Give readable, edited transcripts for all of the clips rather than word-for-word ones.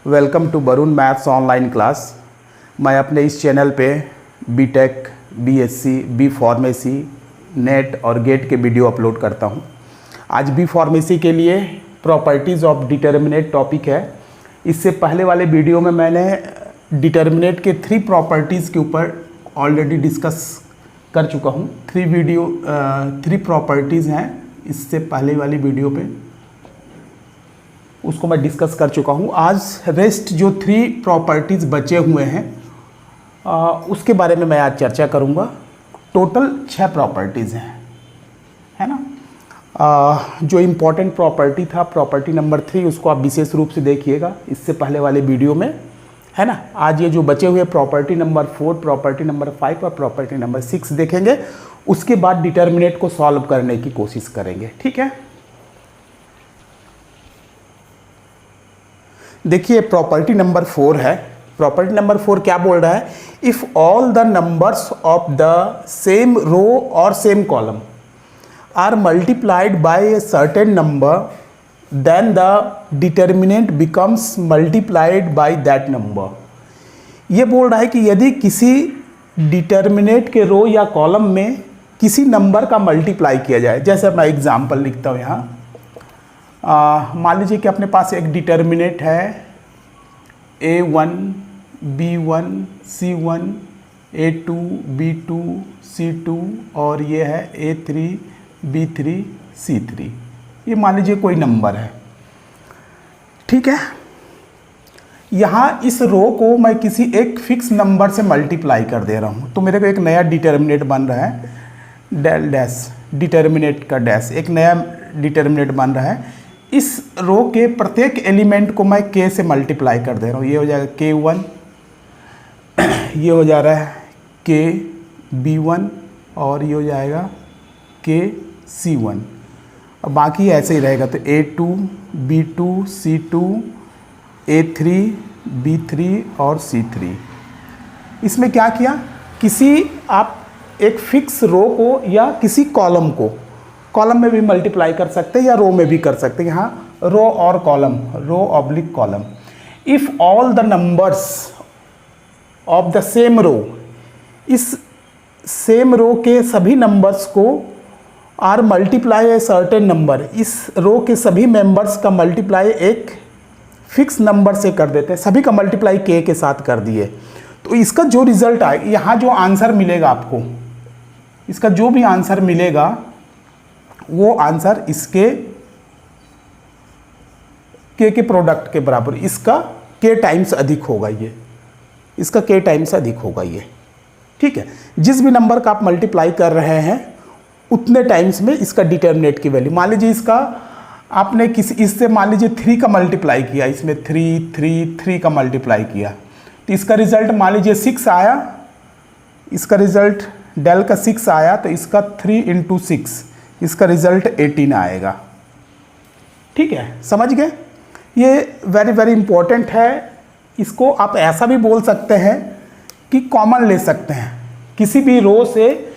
Welcome to Varun maths online class. मैं अपने इस चैनल पे BTech, BSc, B pharmacy, NET और गेट के वीडियो अपलोड करता हूँ। आज बी फार्मेसी के लिए प्रॉपर्टीज़ ऑफ डिटर्मिनेट टॉपिक है। इससे पहले वाले वीडियो में मैंने डिटर्मिनेट के 3 प्रॉपर्टीज़ के ऊपर ऑलरेडी डिस्कस कर चुका हूँ। 3 प्रॉपर्टीज़ हैं इससे पहले वाली वीडियो पे, उसको मैं डिस्कस कर चुका हूँ। आज रेस्ट जो 3 प्रॉपर्टीज़ बचे हुए हैं उसके बारे में मैं आज चर्चा करूँगा। टोटल 6 प्रॉपर्टीज़ हैं, है ना। जो इम्पोर्टेंट प्रॉपर्टी था प्रॉपर्टी नंबर 3, उसको आप विशेष रूप से देखिएगा इससे पहले वाले वीडियो में, है ना। आज ये जो बचे हुए प्रॉपर्टी नंबर 4, प्रॉपर्टी नंबर 5 और प्रॉपर्टी नंबर 6 देखेंगे। उसके बाद डिटर्मिनेट को सॉल्व करने की कोशिश करेंगे, ठीक है। देखिए प्रॉपर्टी नंबर 4 है। प्रॉपर्टी नंबर 4 क्या बोल रहा है? If all the numbers of the same row और same column are multiplied by a certain number, then the determinant becomes multiplied by that number. ये बोल रहा है कि यदि किसी डिटर्मिनेंट के रो या कॉलम में किसी नंबर का मल्टीप्लाई किया जाए, जैसे मैं एग्जांपल लिखता हूँ यहाँ। मान लीजिए कि अपने पास एक डिटर्मिनेंट है A1, B1, C1, A2, B2, C2 और ये है A3, B3, C3। ये मान लीजिए कोई नंबर है, ठीक है। यहाँ इस रो को मैं किसी एक फिक्स नंबर से मल्टीप्लाई कर दे रहा हूँ, तो मेरे को एक नया डिटर्मिनेंट बन रहा है, डेल डैश, डिटर्मिनेंट का डैश, एक नया डिटर्मिनेंट बन रहा है। इस रो के प्रत्येक एलिमेंट को मैं k से मल्टीप्लाई कर दे रहा हूँ। ये हो जाएगा K1, ये हो जा रहा है KB1 और ये हो जाएगा KC1। अब बाकी ऐसे ही रहेगा, तो A2, B2, C2, A3, B3 और C3। इसमें क्या किया, किसी आप एक फिक्स रो को या किसी कॉलम को, कॉलम में भी मल्टीप्लाई कर सकते हैं या रो में भी कर सकते हैं। यहाँ रो और column, row oblique column. If all the numbers of the same row, इस सेम रो के सभी नंबर्स को are multiply a certain number, इस रो के सभी मेंबर्स का मल्टीप्लाई एक फिक्स नंबर से कर देते हैं। सभी का मल्टीप्लाई k के साथ कर दिए, तो इसका जो रिजल्ट आए, यहाँ जो आंसर मिलेगा आपको, इसका जो भी आंसर मिलेगा वो आंसर इसके k के प्रोडक्ट के बराबर, इसका k टाइम्स अधिक होगा, ये इसका k टाइम्स अधिक होगा ये, ठीक है। जिस भी नंबर का आप मल्टीप्लाई कर रहे हैं उतने टाइम्स में इसका डिटर्मिनेंट की वैल्यू, मान लीजिए इसका आपने किसी इससे मान लीजिए 3 का मल्टीप्लाई किया, इसमें 3 का मल्टीप्लाई किया, तो इसका रिजल्ट मान लीजिए 6 आया, इसका रिजल्ट डेल का 6 आया, तो इसका 3 × 6, इसका रिजल्ट 18 आएगा, ठीक है। समझ गए? ये वेरी वेरी इंपॉर्टेंट है। इसको आप ऐसा भी बोल सकते हैं कि कॉमन ले सकते हैं, किसी भी रो से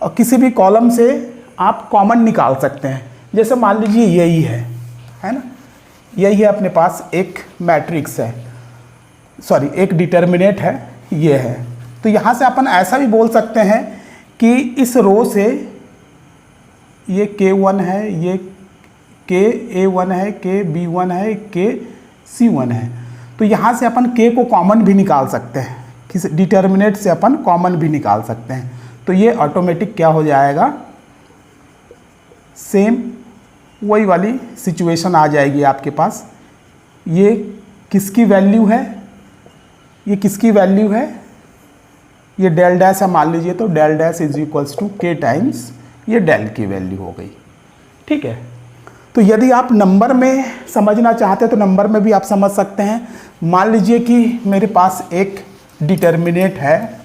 किसी भी कॉलम से आप कॉमन निकाल सकते हैं। जैसे मान लीजिए यही है ना, यही है अपने पास एक मैट्रिक्स है, सॉरी एक डिटर्मिनेंट है, ये है। तो यहाँ से अपन ऐसा भी बोल सकते हैं कि इस रो से ये K1 है, ये KA1 है, KB1 है, KC1 है, तो यहाँ से अपन K को कॉमन भी निकाल सकते हैं, किस डिटर्मिनेंट से अपन कॉमन भी निकाल सकते हैं। तो ये ऑटोमेटिक क्या हो जाएगा, सेम वही वाली सिचुएशन आ जाएगी आपके पास। ये किसकी वैल्यू है, ये किसकी वैल्यू है, ये डेल डैश है मान लीजिए, तो del dash is equals to K times ये डेल की वैल्यू हो गई, ठीक है। तो यदि आप नंबर में समझना चाहते हैं तो नंबर में भी आप समझ सकते हैं। मान लीजिए कि मेरे पास एक डिटर्मिनेंट है,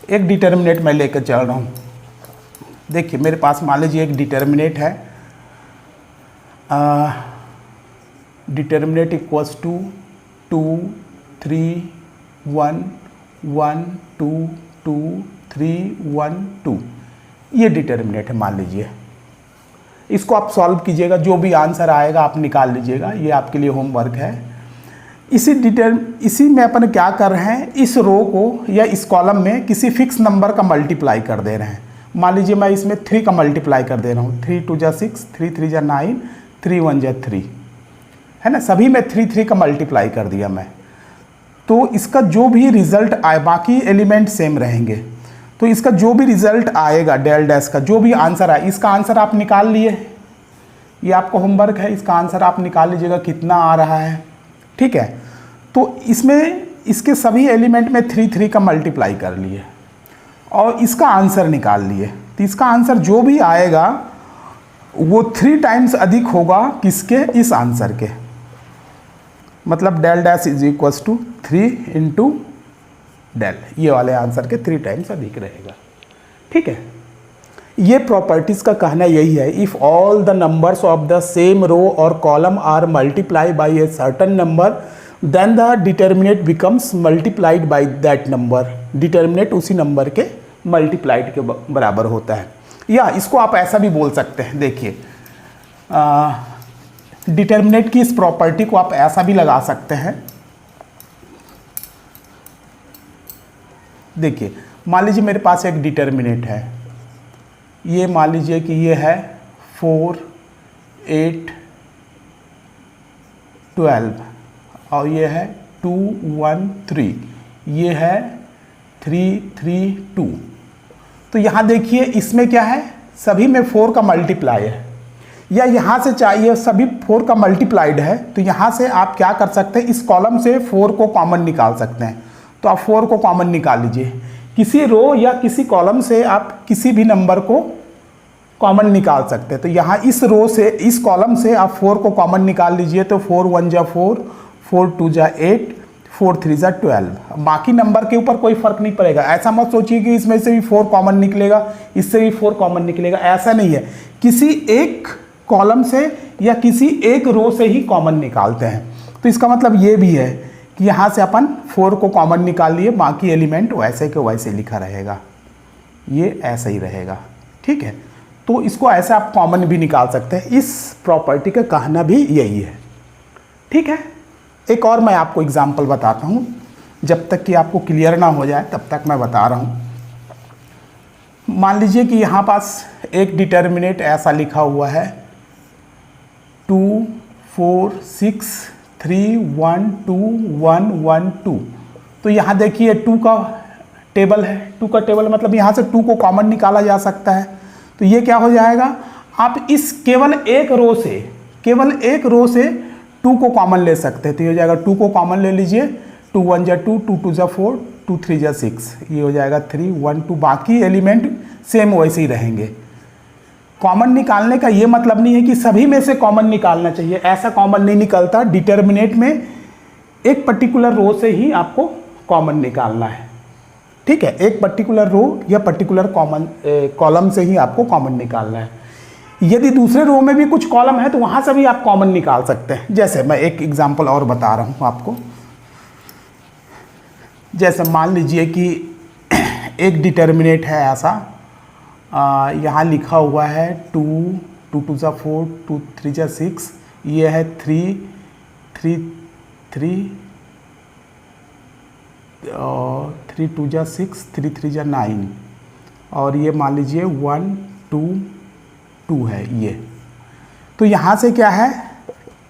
एक डिटर्मिनेंट मैं लेकर चल रहा हूँ। देखिए मेरे पास मान लीजिए एक डिटर्मिनेंट है, डिटर्मिनेंट इक्वल्स टू 2, 3, 1, 1, 2, 2, 3, 1, 2, ये डिटर्मिनेंट है मान लीजिए। इसको आप सॉल्व कीजिएगा, जो भी आंसर आएगा आप निकाल लीजिएगा, ये आपके लिए होमवर्क है। इसी में अपन क्या कर रहे हैं, इस रो को या इस कॉलम में किसी फिक्स नंबर का मल्टीप्लाई कर दे रहे हैं। मान लीजिए मैं इसमें 3 का मल्टीप्लाई कर दे रहा हूँ। 3 2 जा 6, 3 3 जा 9, 3 1 जा 3, है ना। सभी में 3 3 का मल्टीप्लाई कर दिया मैं। तो इसका जो भी रिजल्ट आए, बाकी एलिमेंट सेम रहेंगे, तो इसका जो भी रिजल्ट आएगा डेल डैश का जो भी आंसर आए, इसका आंसर आप निकाल लिए। ये आपका होमवर्क है, इसका आंसर आप निकाल लीजिएगा कितना आ रहा है, ठीक है। तो इसमें इसके सभी एलिमेंट में 3 3 का मल्टीप्लाई कर लिए और इसका आंसर निकाल लिए। तो इसका आंसर जो भी आएगा वो 3 टाइम्स अधिक होगा किसके, इस आंसर के। मतलब del dash is equals to 3 into del, ये वाले आंसर के 3 टाइम्स अधिक रहेगा, ठीक है। ये प्रॉपर्टीज का कहना यही है, if all the numbers of the same row और column are multiply by a certain number then the determinant becomes multiplied by that number. Determinant उसी नंबर के मल्टीप्लाइड के बराबर होता है। या इसको आप ऐसा भी बोल सकते हैं, देखिए डिटर्मिनेट की इस प्रॉपर्टी को आप ऐसा भी लगा सकते हैं। देखिए मान लीजिए मेरे पास एक डिटर्मिनेट है, ये मान लीजिए कि ये है 4 8 12 और ये है 2 1 3, ये है 3 3 2। तो यहाँ देखिए इसमें क्या है, सभी में 4 का मल्टीप्लाई है, या यहाँ से चाहिए सभी 4 का मल्टीप्लाइड है। तो यहाँ से आप क्या कर सकते हैं, इस कॉलम से 4 को कॉमन निकाल सकते हैं। तो आप 4 को कॉमन निकाल लीजिए, किसी रो या किसी कॉलम से आप किसी भी नंबर को कॉमन निकाल सकते हैं। तो यहाँ इस रो से, इस कॉलम से आप 4 को कॉमन निकाल लीजिए। तो 4 1 जा 4, 4 2 जा 8, 4 3 जा 12। बाकी नंबर के ऊपर कोई फर्क नहीं पड़ेगा। ऐसा मत सोचिए कि इसमें से भी 4 कॉमन निकलेगा, इससे भी 4 कॉमन निकलेगा, ऐसा नहीं है। किसी एक कॉलम से या किसी एक रो से ही कॉमन निकालते हैं। तो इसका मतलब ये भी है कि यहाँ से अपन 4 को कॉमन निकाल लिए, बाकी एलिमेंट वैसे के वैसे लिखा रहेगा, ये ऐसा ही रहेगा, ठीक है। तो इसको ऐसे आप कॉमन भी निकाल सकते हैं। इस प्रॉपर्टी का कहना भी यही है, ठीक है। एक और मैं आपको एग्जांपल बताता हूँ, जब तक कि आपको क्लियर ना हो जाए तब तक मैं बता रहा हूँ। मान लीजिए कि यहाँ पास एक डिटर्मिनेट ऐसा लिखा हुआ है 2 4 6 3 1 2 1 1 2। तो यहाँ देखिए 2 का टेबल है। 2 का टेबल मतलब यहाँ से 2 को कॉमन निकाला जा सकता है। तो ये क्या हो जाएगा, आप इस केवल एक रो से 2 को कॉमन ले सकते हैं। तो ये हो जाएगा 2 को कॉमन ले लीजिए, 2 1 जा 2, 2 2 जा 4, 2 3 जा 6, ये हो जाएगा 3 1 2। बाकी एलिमेंट सेम वैसे ही रहेंगे। कॉमन निकालने का ये मतलब नहीं है कि सभी में से कॉमन निकालना चाहिए, ऐसा कॉमन नहीं निकलता। डिटर्मिनेट में एक पर्टिकुलर रो से ही आपको कॉमन निकालना है, ठीक है। एक पर्टिकुलर रो या पर्टिकुलर कॉलम से ही आपको कॉमन निकालना है। यदि दूसरे रो में भी कुछ कॉलम है तो वहां से भी आप कॉमन निकाल सकते हैं। जैसे मैं एक एग्जांपल और बता रहा हूं आपको। जैसे मान लीजिए कि एक डिटर्मिनेट है ऐसा, यहाँ लिखा हुआ है 2 2 2 जा 4, 2 3 जा 6, ये है 3 3 3 3 2 जा 6, 3 3 जा 9, और ये मान लीजिए 1 2 2 है ये। तो यहाँ से क्या है,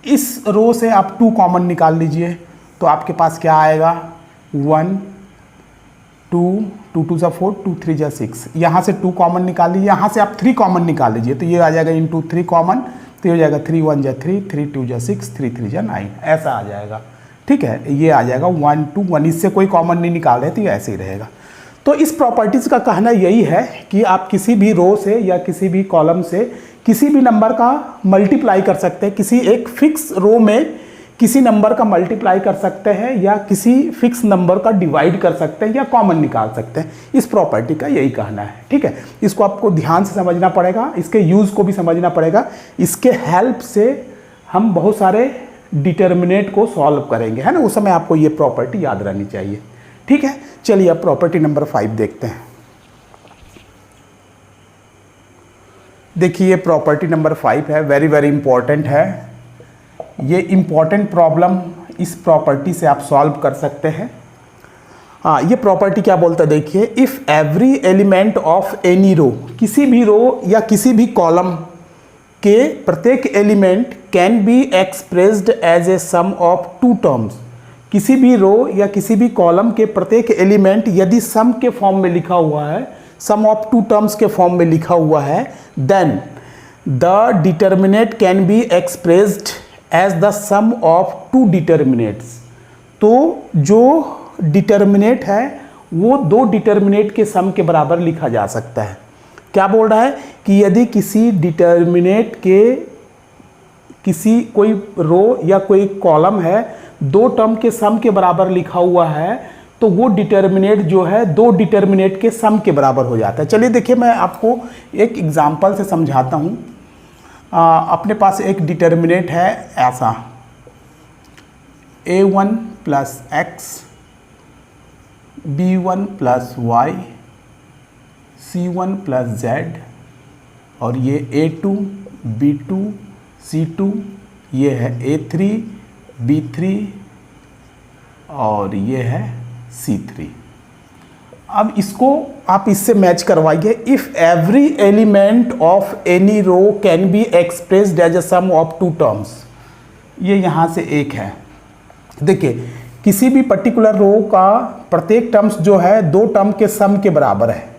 इस रो से आप 2 कॉमन निकाल लीजिए। तो आपके पास क्या आएगा, 1 2 2 2 जा 4, 2 3 जा 6। यहाँ से 2 कॉमन निकाल लीजिए, यहाँ से आप 3 कॉमन निकाल लीजिए। तो ये आ जाएगा इंटू 3 कॉमन, तो ये हो जाएगा 3 1 जा 3, 3 2 जा 6, 3 3 जा 9, ऐसा आ जाएगा, ठीक है। ये आ जाएगा 1 2 1, इससे कोई कॉमन नहीं निकाल रहे तो ये ऐसे ही रहेगा। तो इस प्रॉपर्टीज़ का कहना यही है कि आप किसी भी रो से या किसी भी कॉलम से किसी भी नंबर का मल्टीप्लाई कर सकते हैं। किसी एक फिक्स रो में किसी नंबर का मल्टीप्लाई कर सकते हैं या किसी फिक्स नंबर का डिवाइड कर सकते हैं या कॉमन निकाल सकते हैं। इस प्रॉपर्टी का यही कहना है, ठीक है। इसको आपको ध्यान से समझना पड़ेगा, इसके यूज़ को भी समझना पड़ेगा। इसके हेल्प से हम बहुत सारे डिटर्मिनेट को सॉल्व करेंगे, है ना। उस समय आपको ये प्रॉपर्टी याद रहनी चाहिए, ठीक है। चलिए अब प्रॉपर्टी नंबर 5 देखते हैं। देखिए ये प्रॉपर्टी नंबर 5 है, वेरी वेरी इंपॉर्टेंट है। ये इंपॉर्टेंट प्रॉब्लम इस प्रॉपर्टी से आप सॉल्व कर सकते हैं। हाँ, ये प्रॉपर्टी क्या बोलता है देखिए, if every element of any row, किसी भी रो या किसी भी कॉलम के प्रत्येक element can be expressed as a sum of two terms, किसी भी रो या किसी भी कॉलम के प्रत्येक एलिमेंट यदि सम के फॉर्म में लिखा हुआ है, सम ऑफ टू टर्म्स के फॉर्म में लिखा हुआ है, then the determinant can be expressed as the sum of two determinants. तो जो डिटर्मिनेट है वो दो डिटर्मिनेट के सम के बराबर लिखा जा सकता है। क्या बोल रहा है कि यदि किसी डिटर्मिनेट के किसी कोई रो या कोई कॉलम है दो टर्म के सम के बराबर लिखा हुआ है, तो वो डिटर्मिनेट जो है दो डिटर्मिनेट के सम के बराबर हो जाता है। चलिए देखिए, मैं आपको एक एग्जांपल से समझाता हूँ। अपने पास एक डिटर्मिनेट है ऐसा, a1 plus X, b1 plus Y, c1 plus Z, और ये a2, b2, c2, ये है a3, b3, और ये है c3। अब इसको आप इससे मैच करवाइए। If every element of any row can be expressed as a sum of two terms, ये यहाँ से एक है। देखिए, किसी भी पर्टिकुलर रो का प्रत्येक टर्म्स जो है दो टर्म के सम के बराबर है।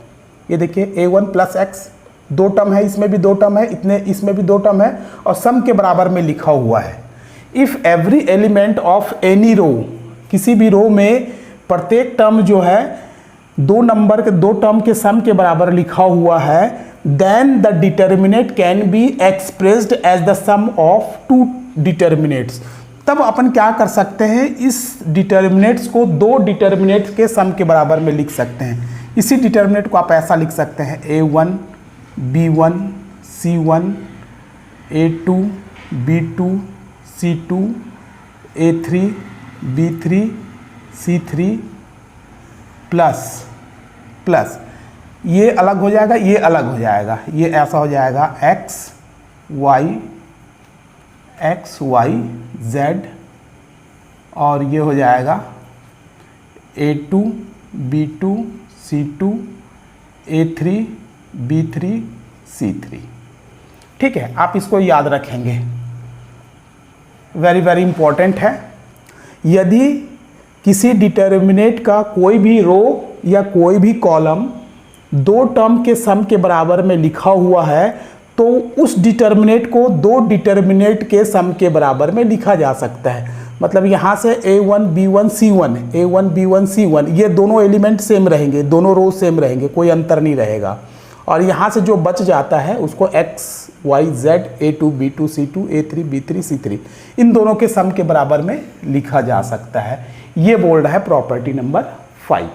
ये देखिए a1 प्लस एक्स, दो टर्म है, इसमें भी दो टर्म है, इतने इसमें भी दो टर्म है, और सम के बराबर में लिखा हुआ है। If every element of any row, किसी भी रो में प्रत्येक टर्म जो है दो नंबर के दो टर्म के सम के बराबर लिखा हुआ है, then the determinant can be expressed as the sum of two determinants. तब अपन क्या कर सकते हैं, इस डिटर्मिनेट्स को दो डिटर्मिनेट्स के सम के बराबर में लिख सकते हैं। इसी डिटर्मिनेट को आप ऐसा लिख सकते हैं, a1, b1, c1, a2, b2, c2, a3, b3, c3 plus plus, ये अलग हो जाएगा, ये अलग हो जाएगा, ये ऐसा हो जाएगा x y z, और ये हो जाएगा a2, b2, c2, a3, b3, c3। ठीक है, आप इसको याद रखेंगे, वेरी वेरी इंपॉर्टेंट है। यदि किसी डिटर्मिनेट का कोई भी रो या कोई भी कॉलम दो टर्म के सम के बराबर में लिखा हुआ है, तो उस डिटर्मिनेट को दो डिटर्मिनेट के सम के बराबर में लिखा जा सकता है। मतलब यहाँ से a1 b1 c1, a1 b1 c1, ये दोनों एलिमेंट सेम रहेंगे, दोनों रो सेम रहेंगे, कोई अंतर नहीं रहेगा। और यहाँ से जो बच जाता है उसको x y z, a2 b2 c2, a3 b3 c3, इन दोनों के सम के बराबर में लिखा जा सकता है। ये बोल रहा है प्रॉपर्टी नंबर 5।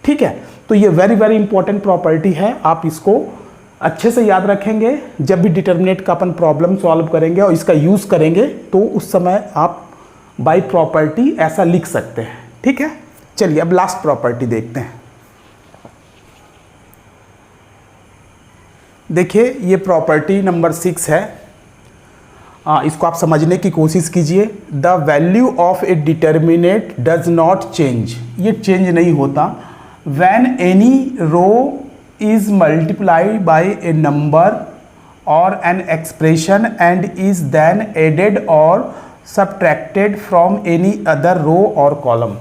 ठीक है, तो ये वेरी वेरी इंपॉर्टेंट प्रॉपर्टी है, आप इसको अच्छे से याद रखेंगे। जब भी डिटर्मिनेट का अपन प्रॉब्लम सॉल्व करेंगे और इसका यूज़ करेंगे, तो उस समय आप बाय प्रॉपर्टी ऐसा लिख सकते हैं। ठीक है, चलिए अब लास्ट प्रॉपर्टी देखते हैं। देखिए, ये प्रॉपर्टी नंबर 6 है। इसको आप समझने की कोशिश कीजिए। The value of a determinant does not change, ये चेंज नहीं होता। When any row is multiplied by a number और an expression and is then added और subtracted from any other row और कॉलम।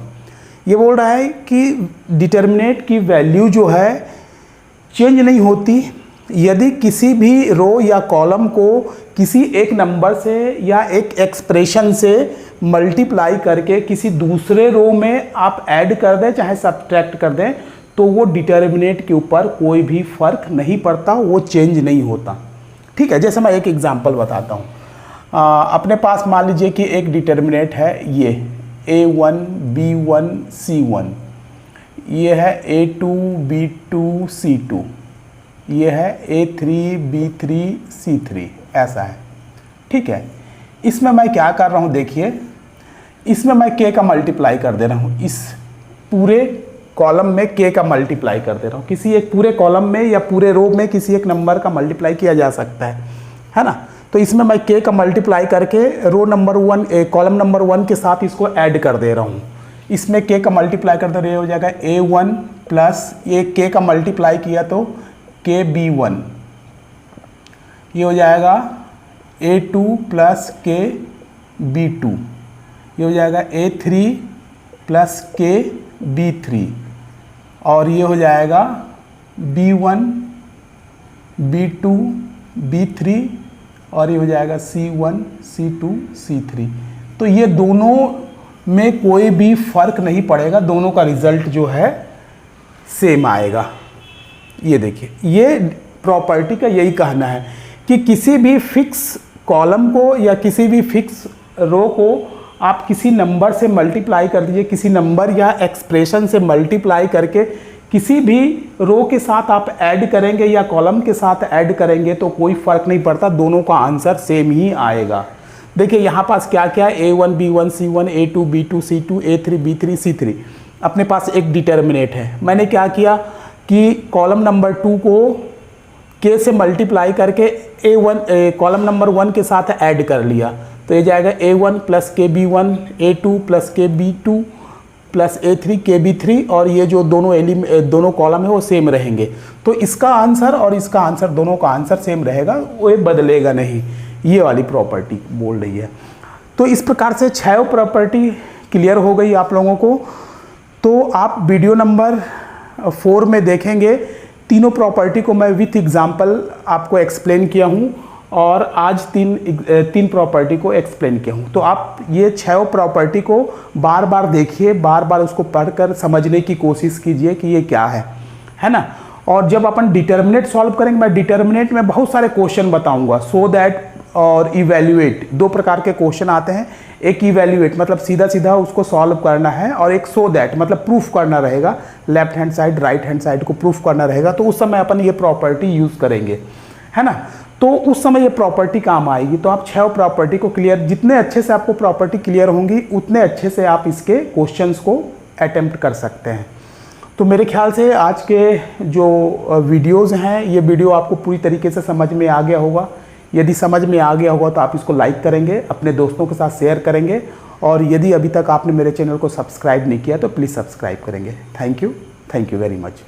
ये बोल रहा है कि डिटर्मिनेट की वैल्यू जो है चेंज नहीं होती। यदि किसी भी रो या कॉलम को किसी एक नंबर से या एक एक्सप्रेशन से मल्टीप्लाई करके किसी दूसरे रो में आप ऐड कर दें चाहे सब्ट्रैक्ट कर दें, तो वो डिटर्मिनेट के ऊपर कोई भी फर्क नहीं पड़ता, वो चेंज नहीं होता। ठीक है, जैसे मैं एक एग्जांपल बताता हूँ। अपने पास मान लीजिए कि एक डिटर्मिनेट है, ये a1 b1 c1, ये है a2 b2 c2, ये है a3 b3 c3, ऐसा है। ठीक है, इसमें मैं क्या कर रहा हूँ, देखिए इसमें मैं k का मल्टीप्लाई कर दे रहा हूँ, इस पूरे कॉलम में k का मल्टीप्लाई कर दे रहा हूँ। किसी एक पूरे कॉलम में या पूरे रो में किसी एक नंबर का मल्टीप्लाई किया जा सकता है ना। तो इसमें मैं k का मल्टीप्लाई करके रो नंबर 1 कॉलम नंबर 1 के साथ इसको ऐड कर दे रहा हूँ। इसमें k का मल्टीप्लाई कर दे रहे हो जाएगा a1 प्लस ये k का मल्टीप्लाई किया तो kb1, ये हो जाएगा a2 प्लस kb2, ये हो जाएगा a3 प्लस kb3, और ये हो जाएगा b1 b2 b3, और ये हो जाएगा c1 c2 c3। तो ये दोनों में कोई भी फर्क नहीं पड़ेगा, दोनों का रिजल्ट जो है सेम आएगा। ये देखिए, ये प्रॉपर्टी का यही कहना है कि किसी भी फिक्स कॉलम को या किसी भी फिक्स रो को आप किसी नंबर से मल्टीप्लाई कर दीजिए, किसी नंबर या एक्सप्रेशन से मल्टीप्लाई करके किसी भी रो के साथ आप ऐड करेंगे या कॉलम के साथ ऐड करेंगे तो कोई फ़र्क नहीं पड़ता, दोनों का आंसर सेम ही आएगा। देखिए यहाँ पास क्या क्या है, a1 b1 c1 a2 b2 c2 a3 b3 c3। अपने पास एक डिटर्मिनेट है। मैंने क्या किया कि कॉलम नंबर 2 को k से मल्टीप्लाई करके कॉलम नंबर 1 के साथ ऐड कर लिया, तो ये जाएगा a1 plus kb1 a2 plus kb2 plus a3 kb3, और ये जो दोनों कॉलम है वो सेम रहेंगे। तो इसका आंसर और इसका आंसर, दोनों का आंसर सेम रहेगा, वो बदलेगा नहीं। ये वाली प्रॉपर्टी बोल रही है। तो इस प्रकार से 6 प्रॉपर्टी क्लियर हो गई आप लोगों को। तो आप वीडियो नंबर 4 में देखेंगे, तीनों प्रॉपर्टी को मैं विथ एग्जांपल आपको एक्सप्लेन किया हूँ, और आज तीन प्रॉपर्टी को एक्सप्लेन किया हूँ। तो आप ये 6 प्रॉपर्टी को बार बार देखिए, बार बार उसको पढ़कर समझने की कोशिश कीजिए कि ये क्या है ना। और जब अपन डिटर्मिनेट सॉल्व करेंगे, मैं डिटर्मिनेट में बहुत सारे क्वेश्चन बताऊंगा। सो दैट और इवैल्यूएट, 2 प्रकार के क्वेश्चन आते हैं। एक इवैल्यूएट मतलब सीधा सीधा उसको सॉल्व करना है, और एक सो दैट मतलब प्रूफ करना रहेगा, left hand side right hand side को प्रूफ करना रहेगा। तो उस समय अपन ये प्रॉपर्टी यूज़ करेंगे, है ना। तो उस समय ये प्रॉपर्टी काम आएगी। तो आप 6 प्रॉपर्टी को क्लियर, जितने अच्छे से आपको प्रॉपर्टी क्लियर होंगी उतने अच्छे से आप इसके क्वेश्चंस को अटेम्प्ट कर सकते हैं। तो मेरे ख्याल से आज के जो वीडियोज़ हैं, ये वीडियो आपको पूरी तरीके से समझ में आ गया होगा। यदि समझ में आ गया होगा तो आप इसको लाइक करेंगे, अपने दोस्तों के साथ शेयर करेंगे, और यदि अभी तक आपने मेरे चैनल को सब्सक्राइब नहीं किया तो प्लीज़ सब्सक्राइब करेंगे। Thank you very much.